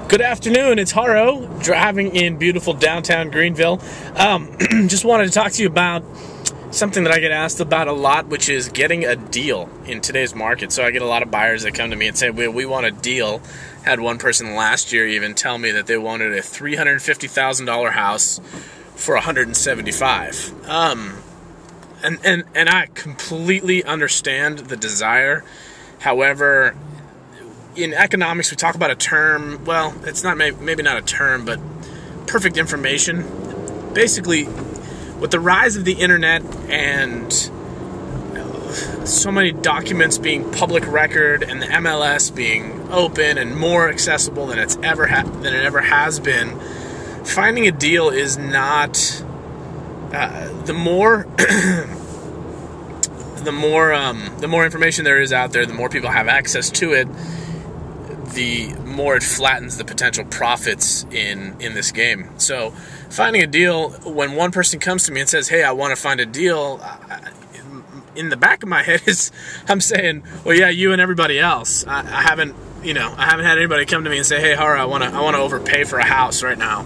Good afternoon, it's Haro, driving in beautiful downtown Greenville. Just wanted to talk to you about something that I get asked about a lot, which is getting a deal in today's market. So I get a lot of buyers that come to me and say, we want a deal. Had one person last year even tell me that they wanted a $350,000 house for $175,000. And I completely understand the desire. However, in economics, we talk about a term. Well, it's not maybe not a term, but perfect information. Basically, with the rise of the internet and so many documents being public record and the MLS being open and more accessible than it ever has been, finding a deal is not the more the more information there is out there, the more people have access to it, the more it flattens the potential profits in this game. So finding a deal, when one person comes to me and says, hey, I want to find a deal, in the back of my head I'm saying, well, yeah, you and everybody else. I haven't had anybody come to me and say, hey, Hara, I want to overpay for a house right now.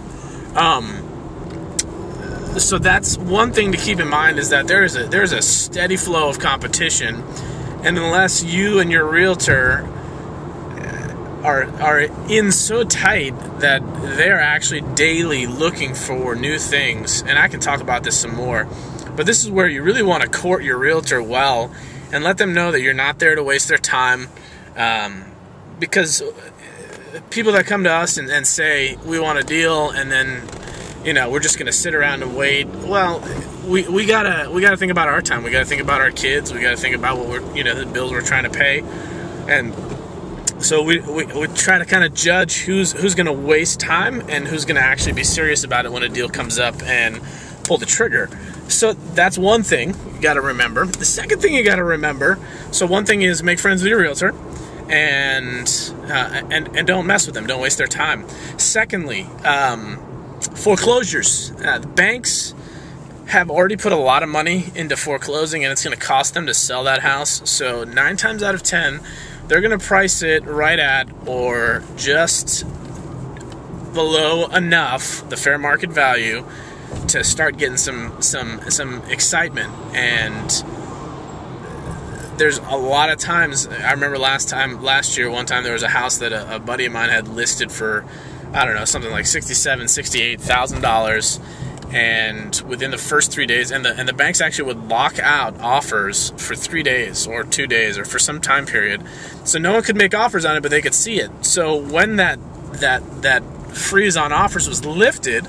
So that's one thing to keep in mind, is that there's a steady flow of competition, and unless you and your realtor are in so tight that they're actually daily looking for new things, and I can talk about this some more, but this is where you really want to court your realtor well and let them know that you're not there to waste their time, because people that come to us and say we want a deal and then we're just going to sit around and wait. Well, we gotta think about our time. We gotta think about our kids. We gotta think about what the bills we're trying to pay, and so we try to kind of judge who's going to waste time and who's going to actually be serious about it when a deal comes up and pull the trigger. So that's one thing you got to remember. The second thing you got to remember. So one thing is make friends with your realtor, and don't mess with them. Don't waste their time. Secondly, foreclosures. The banks have already put a lot of money into foreclosing, and it's going to cost them to sell that house. So 9 times out of 10, they're going to price it right at or just below enough the fair market value to start getting some excitement. And there's a lot of times, I remember last year, one time there was a house that a buddy of mine had listed for, I don't know, something like $67,000, $68,000, and within the first 3 days, and the banks actually would lock out offers for 3 days or 2 days or for some time period, so no one could make offers on it, but they could see it. So when that freeze on offers was lifted,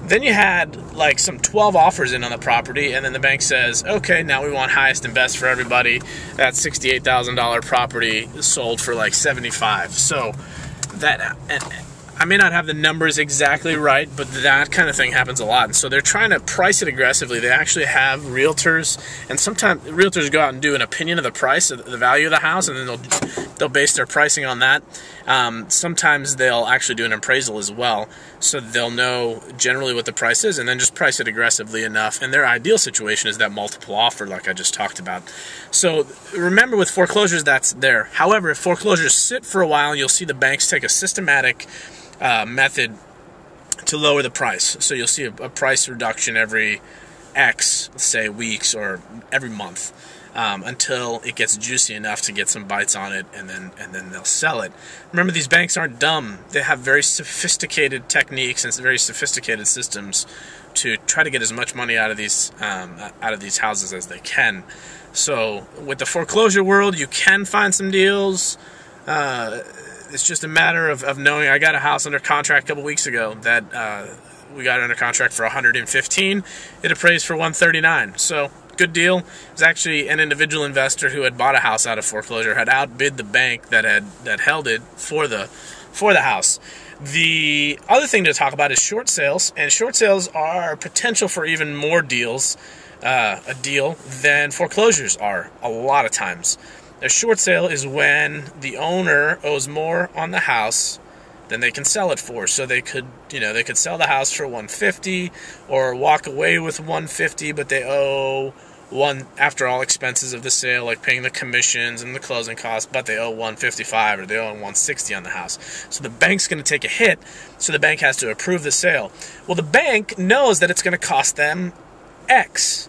then you had like some 12 offers in on the property, and then the bank says, okay, now we want highest and best for everybody. That $68,000 property sold for like $75,000. So that, I may not have the numbers exactly right, but that kind of thing happens a lot. And so they're trying to price it aggressively. They actually have realtors, and sometimes realtors go out and do an opinion of the price, of the value of the house, and then they'll base their pricing on that. Sometimes they'll actually do an appraisal as well, so they'll know generally what the price is and then just price it aggressively enough. And their ideal situation is that multiple offer like I just talked about. So remember, with foreclosures, that's there. However, if foreclosures sit for a while, you'll see the banks take a systematic method to lower the price. So you'll see a price reduction every X, say, weeks or every month, until it gets juicy enough to get some bites on it, and then they'll sell it. Remember, these banks aren't dumb. They have very sophisticated techniques and very sophisticated systems to try to get as much money out of these houses as they can. So with the foreclosure world, you can find some deals. It's just a matter of knowing. I got a house under contract a couple weeks ago that we got under contract for $115,000. It appraised for $139,000. So good deal. It was actually an individual investor who had bought a house out of foreclosure, had outbid the bank that held it for the house. The other thing to talk about is short sales, and short sales are potential for even more deals, a deal than foreclosures are a lot of times. A short sale is when the owner owes more on the house than they can sell it for. So they could sell the house for $150,000 or walk away with $150,000, but they owe after all expenses of the sale, like paying the commissions and the closing costs, but they owe 155 or they owe 160 on the house. So the bank's going to take a hit, so the bank has to approve the sale. Well, the bank knows that it's going to cost them X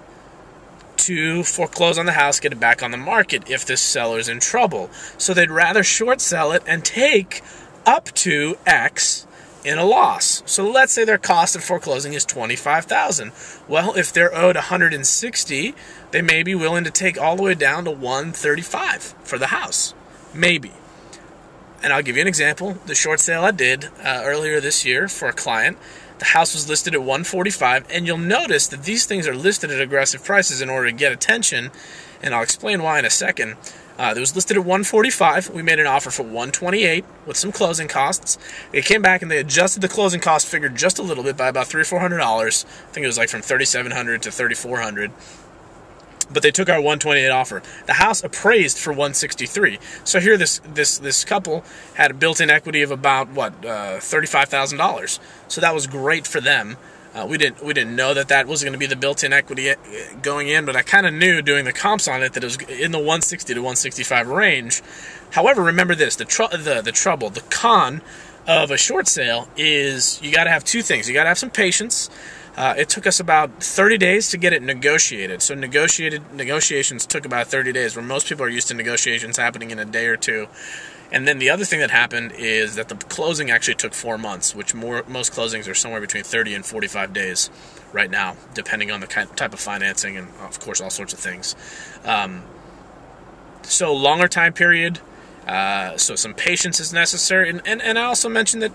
to foreclose on the house, get it back on the market if this seller's in trouble. So they'd rather short sell it and take up to X in a loss. So let's say their cost of foreclosing is $25,000. Well, if they're owed $160, they may be willing to take all the way down to $135 for the house. Maybe. And I'll give you an example. The short sale I did earlier this year for a client, the house was listed at $145, and you'll notice that these things are listed at aggressive prices in order to get attention, and I'll explain why in a second. It was listed at $145. We made an offer for $128 with some closing costs. They came back and they adjusted the closing cost figure just a little bit by about $300 or $400. I think it was like from $3,700 to $3,400. But they took our $128 offer. The house appraised for $163. So here this couple had a built-in equity of about $35,000. So that was great for them. We didn't know that was going to be the built-in equity going in, but I kind of knew doing the comps on it that it was in the 160 to 165 range. However, remember this: the con of a short sale is you got to have two things. You got to have some patience. It took us about 30 days to get it negotiated. So negotiations took about 30 days, where most people are used to negotiations happening in a day or two. And then the other thing that happened is that the closing actually took 4 months, which most closings are somewhere between 30 and 45 days right now, depending on the type of financing and, of course, all sorts of things. So longer time period, so some patience is necessary. And I also mentioned that,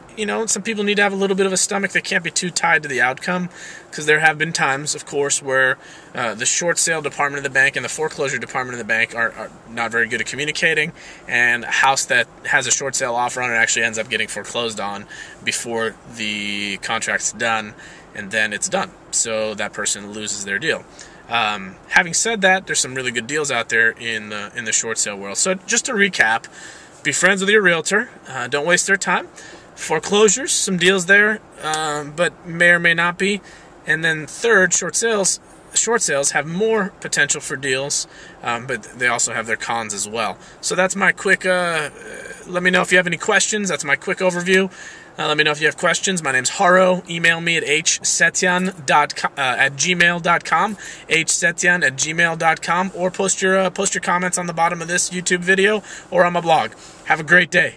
some people need to have a little bit of a stomach. They can't be too tied to the outcome, because there have been times, of course, where the short sale department of the bank and the foreclosure department of the bank are not very good at communicating, and a house that has a short sale offer on it actually ends up getting foreclosed on before the contract's done, and then it's done. So that person loses their deal. Having said that, there's some really good deals out there in the short sale world. So just to recap, be friends with your realtor. Don't waste their time. Foreclosures, some deals there, but may or may not be. And then third, short sales have more potential for deals, but they also have their cons as well. So that's my quick, let me know if you have any questions. That's my quick overview. Let me know if you have questions. My name's Haro. Email me at hsetian@gmail.com, hsetian@gmail.com, or post your comments on the bottom of this YouTube video or on my blog. Have a great day.